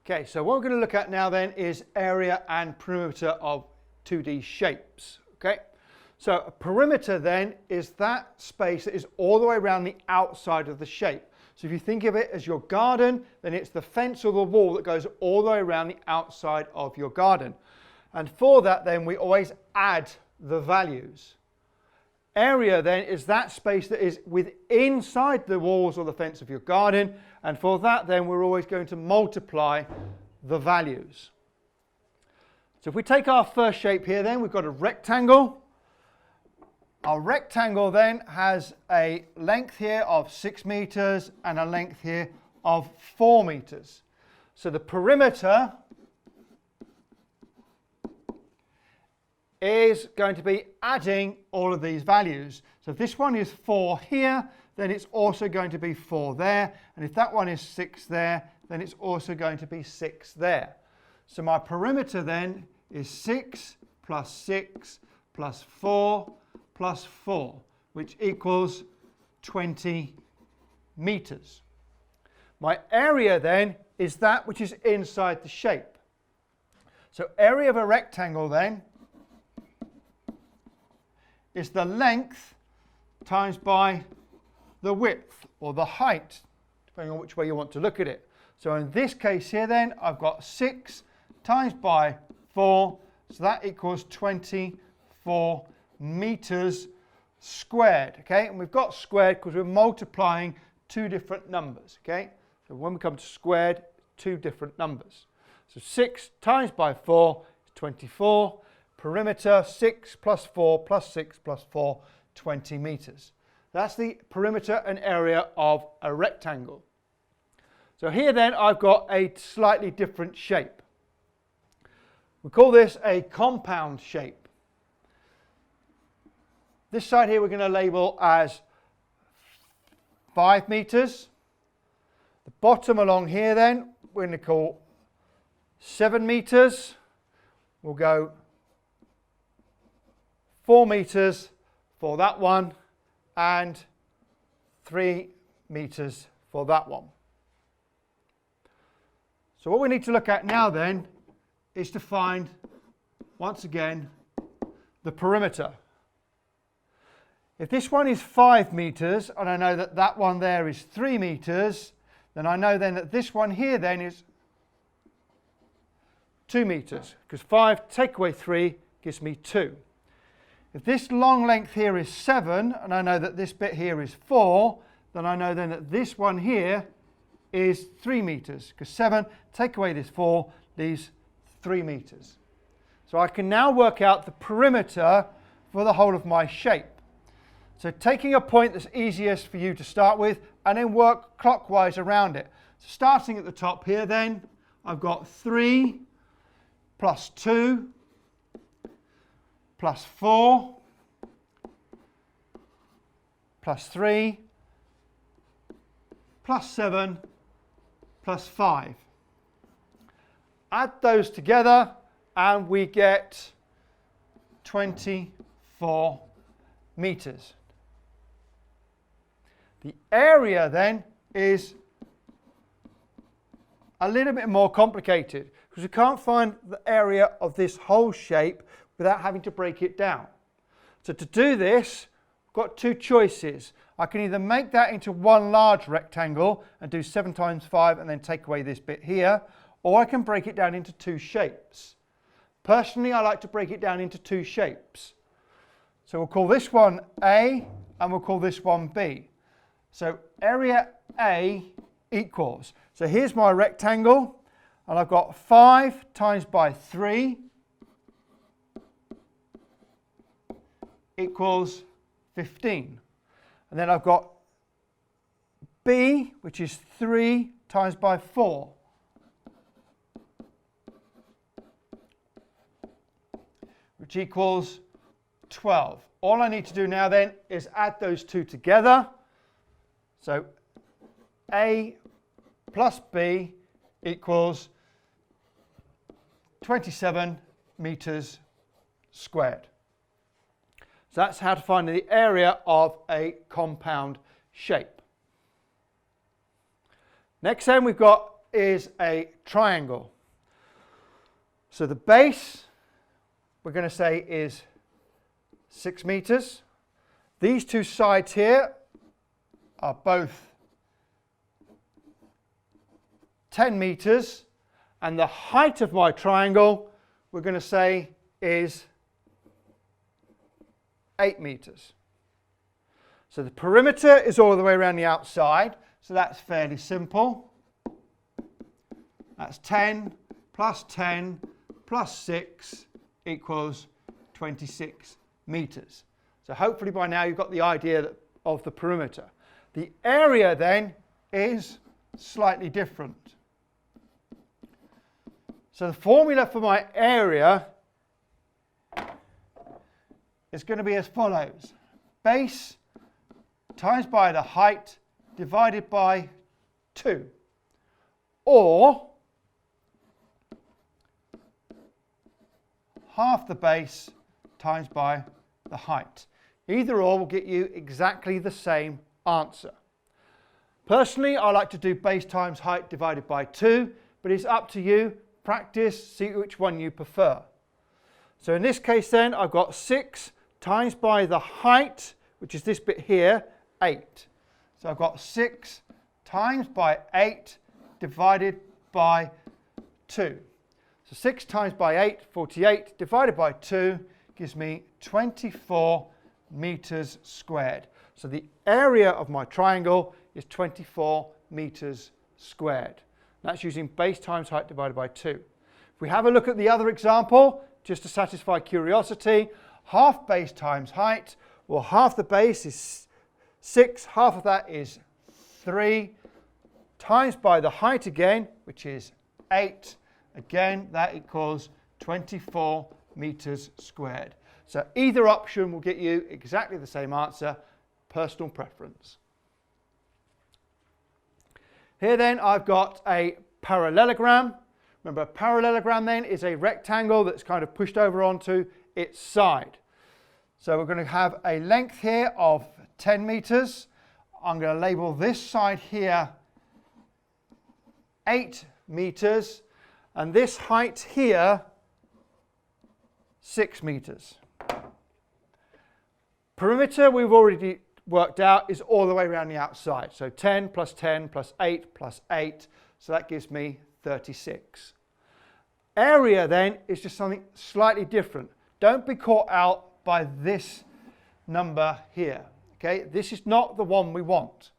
Okay, so what we're going to look at now then is area and perimeter of 2D shapes. Okay, so a perimeter then is that space that is all the way around the outside of the shape. So if you think of it as your garden, then it's the fence or the wall that goes all the way around the outside of your garden. And for that then we always add the values. Area then is that space that is inside the walls or the fence of your garden, and for that then we're always going to multiply the values. So if we take our first shape here then, we've got a rectangle. Our rectangle then has a length here of 6 meters and a length here of 4 meters. So the perimeter is going to be adding all of these values. So if this one is 4 here, then it's also going to be 4 there. And if that one is 6 there, then it's also going to be 6 there. So my perimeter then is 6 plus 6 plus 4 plus 4, which equals 20 meters. My area then is that which is inside the shape. So area of a rectangle then is the length times by the width or the height, depending on which way you want to look at it. So in this case here then, I've got 6 times by 4, so that equals 24 meters squared. Okay, and we've got squared because we're multiplying two different numbers. Okay, so when we come to squared, two different numbers. So 6 times by 4 is 24. Perimeter 6 plus 4 plus 6 plus 4, 20 meters. That's the perimeter and area of a rectangle. So here then I've got a slightly different shape. We call this a compound shape. This side here we're going to label as 5 meters. The bottom along here then we're going to call 7 meters. We'll go 4 meters for that one and 3 meters for that one. So what we need to look at now then is to find, once again, the perimeter. If this one is 5 meters and I know that that one there is 3 meters, then I know then that this one here then is 2 meters, because 5 take away 3 gives me 2. If this long length here is 7, and I know that this bit here is 4, then I know then that this one here is 3 meters, because 7, take away this 4, leaves 3 meters. So I can now work out the perimeter for the whole of my shape. So taking a point that's easiest for you to start with, and then work clockwise around it. So starting at the top here then, I've got 3 plus 2 plus 4 plus 3 plus 7 plus 5. Add those together and we get 24 meters. The area then is a little bit more complicated because we can't find the area of this whole shape without having to break it down. So to do this, I've got two choices. I can either make that into one large rectangle and do 7 times 5 and then take away this bit here, or I can break it down into two shapes. Personally, I like to break it down into two shapes. So we'll call this one A and we'll call this one B. So area A equals, so here's my rectangle and I've got 5 times by 3 equals 15. And then I've got B, which is 3 times by 4. Which equals 12. All I need to do now then is add those two together. So A plus B equals 27 meters squared. So that's how to find the area of a compound shape. Next then we've got is a triangle. So the base, we're going to say, is 6 meters. These two sides here are both 10 meters. And the height of my triangle, we're going to say, is 8 meters. So the perimeter is all the way around the outside. So that's fairly simple. That's 10 plus 10 plus 6 equals 26 meters. So hopefully by now you've got the idea of the perimeter. The area then is slightly different. So the formula for my area is going to be as follows. Base times by the height divided by 2. Or half the base times by the height. Either or will get you exactly the same answer. Personally, I like to do base times height divided by 2, but it's up to you. Practice, see which one you prefer. So in this case then, I've got 6 times by the height, which is this bit here, 8. So I've got 6 times by 8 divided by 2. So 6 times by 8, 48, divided by 2 gives me 24 meters squared. So the area of my triangle is 24 meters squared. That's using base times height divided by 2. If we have a look at the other example, just to satisfy curiosity, half base times height, well, half the base is 6, half of that is 3, times by the height again, which is 8. Again, that equals 24 meters squared. So either option will get you exactly the same answer, personal preference. Here then I've got a parallelogram. Remember, a parallelogram then is a rectangle that's kind of pushed over onto its side. So we're going to have a length here of 10 meters. I'm going to label this side here 8 meters and this height here 6 meters. Perimeter we've already worked out is all the way around the outside. So 10 plus 10 plus 8 plus 8. So that gives me 36. Area then is just something slightly different. Don't be caught out by this number here. Okay, this is not the one we want.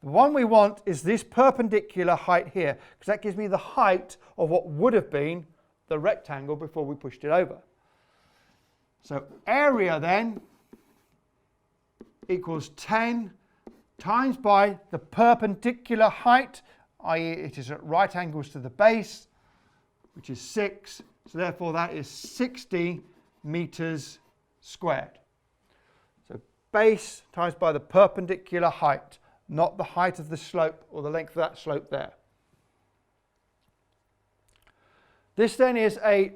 The one we want is this perpendicular height here, because that gives me the height of what would have been the rectangle before we pushed it over. So area then equals 10 times by the perpendicular height, i.e. it is at right angles to the base, which is 6. So therefore that is 60 meters squared. So base times by the perpendicular height, not the height of the slope or the length of that slope there. This then is a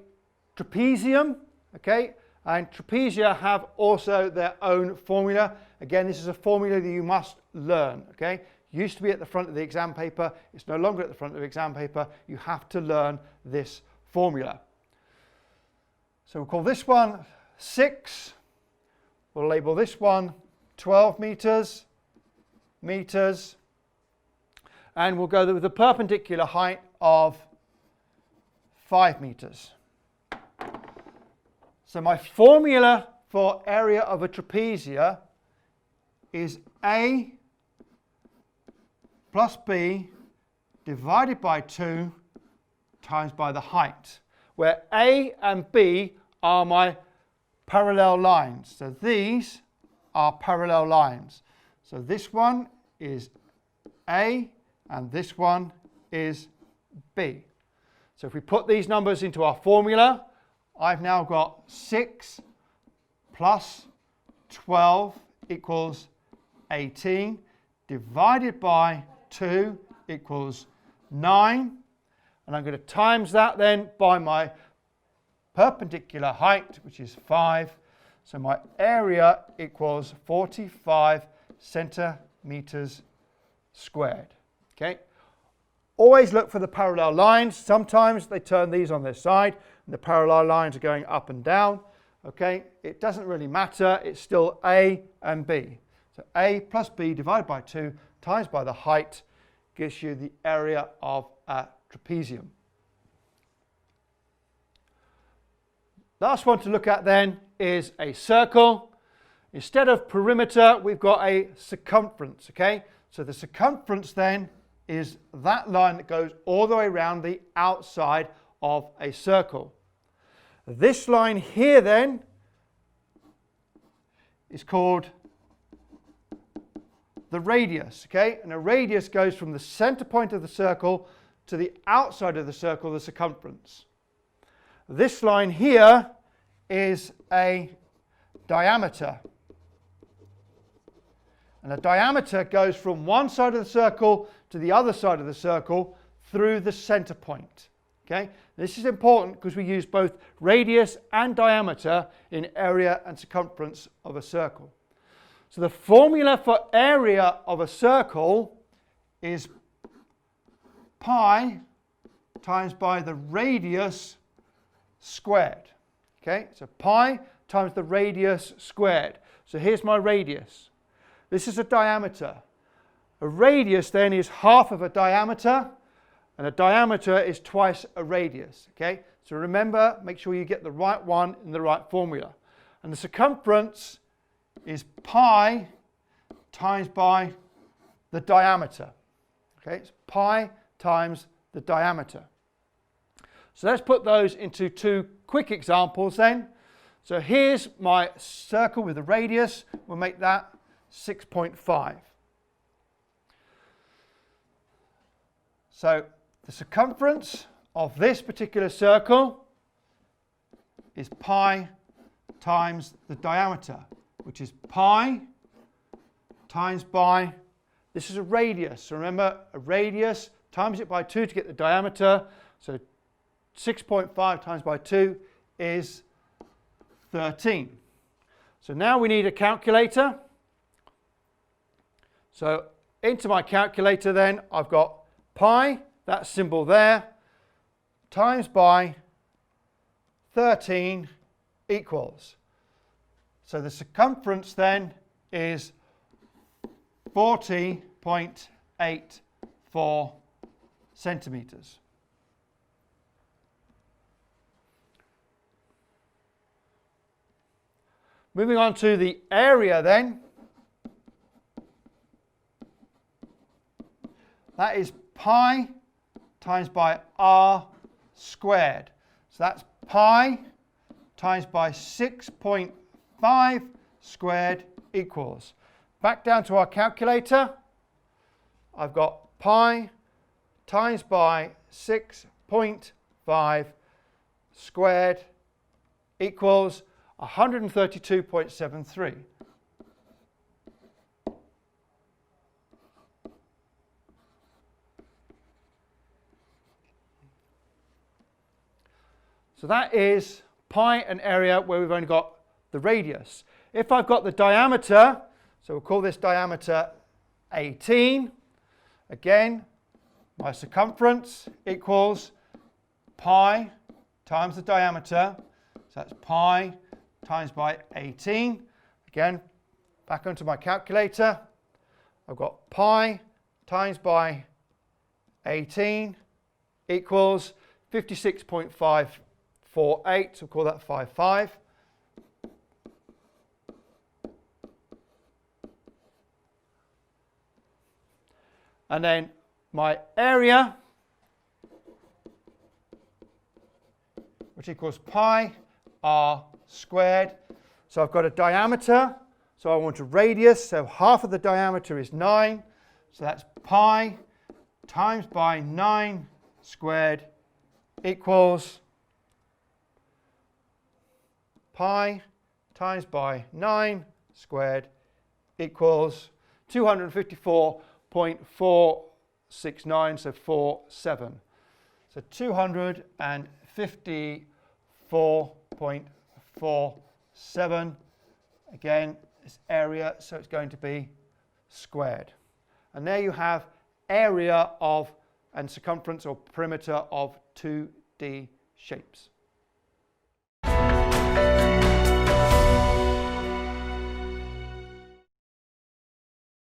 trapezium, okay? And trapezia have also their own formula. Again, this is a formula that you must learn, okay? Used to be at the front of the exam paper. It's no longer at the front of the exam paper. You have to learn this formula. So we'll call this one 6. We'll label this one 12 meters. And we'll go with the perpendicular height of 5 meters. So my formula for area of a trapezia is A plus B divided by 2 times by the height, where A and B are my parallel lines. So these are parallel lines. So this one is A and this one is B. So if we put these numbers into our formula, I've now got 6 plus 12 equals 18 divided by 2 equals 9. And I'm going to times that then by my perpendicular height, which is 5. So my area equals 45 centimeters squared. Okay. always look for the parallel lines. Sometimes they turn these on their side and the parallel lines are going up and down. Okay, it doesn't really matter, it's still A and B. So A plus B divided by 2 times by the height gives you the area of a trapezium. Last one to look at then is a circle. Instead of perimeter, we've got a circumference, okay? So the circumference then is that line that goes all the way around the outside of a circle. This line here then is called the radius, okay? And a radius goes from the center point of the circle to the outside of the circle, the circumference. This line here is a diameter. And the diameter goes from one side of the circle to the other side of the circle through the center point. Okay? This is important because we use both radius and diameter in area and circumference of a circle. So the formula for area of a circle is pi times by the radius squared. Okay? So pi times the radius squared. So here's my radius. This is a diameter. A radius then is half of a diameter, and a diameter is twice a radius. Okay? So remember, make sure you get the right one in the right formula. And the circumference is pi times by the diameter. Okay? It's pi times the diameter. So let's put those into two quick examples then. So here's my circle with a radius. We'll make that 6.5. So the circumference of this particular circle is pi times the diameter, which is pi times by, this is a radius. So remember, a radius, times it by 2 to get the diameter. So 6.5 times by 2 is 13. So now we need a calculator. So into my calculator then, I've got pi, that symbol there, times by 13 equals. So the circumference then is 40.84 centimeters. Moving on to the area then. That is pi times by r squared. So that's pi times by 6.5 squared equals. Back down to our calculator. I've got pi times by 6.5 squared equals 132.73. So that is pi, an area where we've only got the radius. If I've got the diameter, so we'll call this diameter 18. Again, my circumference equals pi times the diameter. So that's pi times by 18. Again, back onto my calculator. I've got pi times by 18 equals 56.548, so we'll call that 55. And then my area, which equals pi r squared. So I've got a diameter, so I want a radius, so half of the diameter is 9. So that's pi times by 9 squared equals pi times by 9 squared equals 254.469, so 47. So 254.47. Again, this area, so it's going to be squared. And there you have area of and circumference or perimeter of 2D shapes.